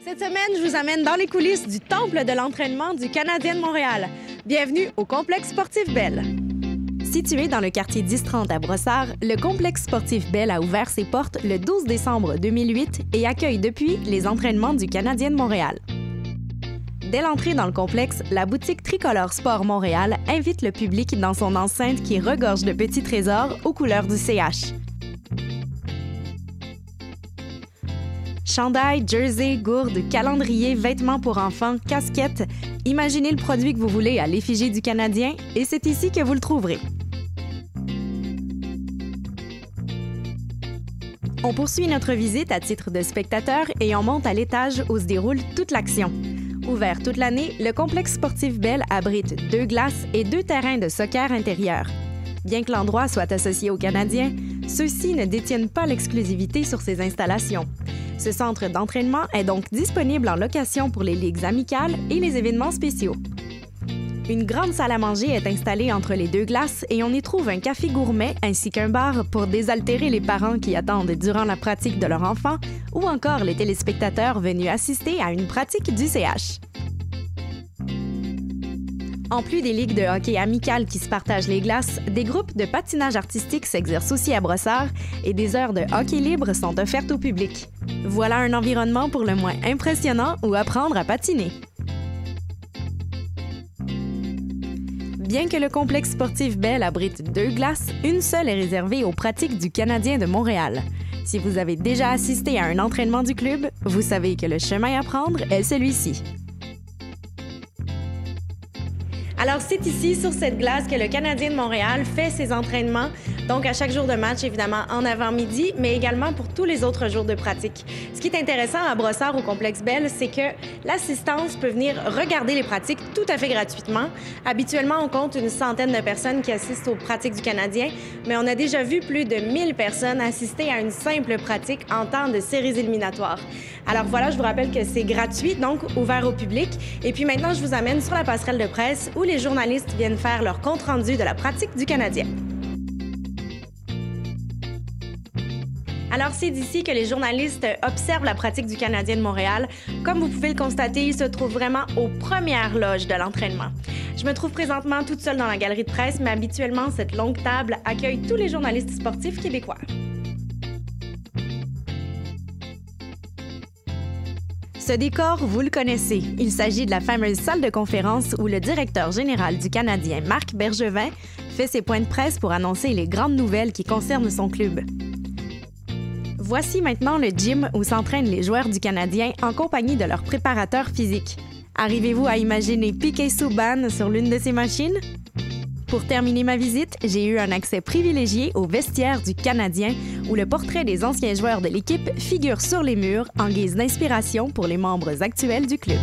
Cette semaine, je vous amène dans les coulisses du temple de l'entraînement du Canadien de Montréal. Bienvenue au complexe sportif Bell. Situé dans le quartier 1030 à Brossard, le complexe sportif Bell a ouvert ses portes le 12 décembre 2008 et accueille depuis les entraînements du Canadien de Montréal. Dès l'entrée dans le complexe, la boutique Tricolore Sport Montréal invite le public dans son enceinte qui regorge de petits trésors aux couleurs du CH. Chandail, jersey, gourdes, calendrier, vêtements pour enfants, casquettes, imaginez le produit que vous voulez à l'effigie du Canadien et c'est ici que vous le trouverez. On poursuit notre visite à titre de spectateur et on monte à l'étage où se déroule toute l'action. Ouvert toute l'année, le complexe sportif Bell abrite 2 glaces et 2 terrains de soccer intérieurs. Bien que l'endroit soit associé aux Canadiens, ceux-ci ne détiennent pas l'exclusivité sur ces installations. Ce centre d'entraînement est donc disponible en location pour les ligues amicales et les événements spéciaux. Une grande salle à manger est installée entre les 2 glaces et on y trouve un café gourmet ainsi qu'un bar pour désaltérer les parents qui attendent durant la pratique de leur enfant ou encore les téléspectateurs venus assister à une pratique du CH. En plus des ligues de hockey amicales qui se partagent les glaces, des groupes de patinage artistique s'exercent aussi à Brossard et des heures de hockey libre sont offertes au public. Voilà un environnement pour le moins impressionnant où apprendre à patiner. Bien que le complexe sportif Bell abrite 2 glaces, une seule est réservée aux pratiques du Canadien de Montréal. Si vous avez déjà assisté à un entraînement du club, vous savez que le chemin à prendre est celui-ci. Alors, c'est ici, sur cette glace, que le Canadien de Montréal fait ses entraînements. Donc, à chaque jour de match, évidemment, en avant-midi, mais également pour tous les autres jours de pratique. Ce qui est intéressant à Brossard, au complexe Bell, c'est que l'assistance peut venir regarder les pratiques tout à fait gratuitement. Habituellement, on compte une centaine de personnes qui assistent aux pratiques du Canadien, mais on a déjà vu plus de 1000 personnes assister à une simple pratique en temps de séries éliminatoires. Alors voilà, je vous rappelle que c'est gratuit, donc ouvert au public. Et puis maintenant, je vous amène sur la passerelle de presse où les journalistes viennent faire leur compte-rendu de la pratique du Canadien. Alors, c'est d'ici que les journalistes observent la pratique du Canadien de Montréal. Comme vous pouvez le constater, il se trouve vraiment aux premières loges de l'entraînement. Je me trouve présentement toute seule dans la galerie de presse, mais habituellement, cette longue table accueille tous les journalistes sportifs québécois. Ce décor, vous le connaissez. Il s'agit de la fameuse salle de conférence où le directeur général du Canadien, Marc Bergevin, fait ses points de presse pour annoncer les grandes nouvelles qui concernent son club. Voici maintenant le gym où s'entraînent les joueurs du Canadien en compagnie de leur préparateur physique. Arrivez-vous à imaginer Piquet Souban sur l'une de ces machines? Pour terminer ma visite, j'ai eu un accès privilégié au vestiaire du Canadien où le portrait des anciens joueurs de l'équipe figure sur les murs en guise d'inspiration pour les membres actuels du club.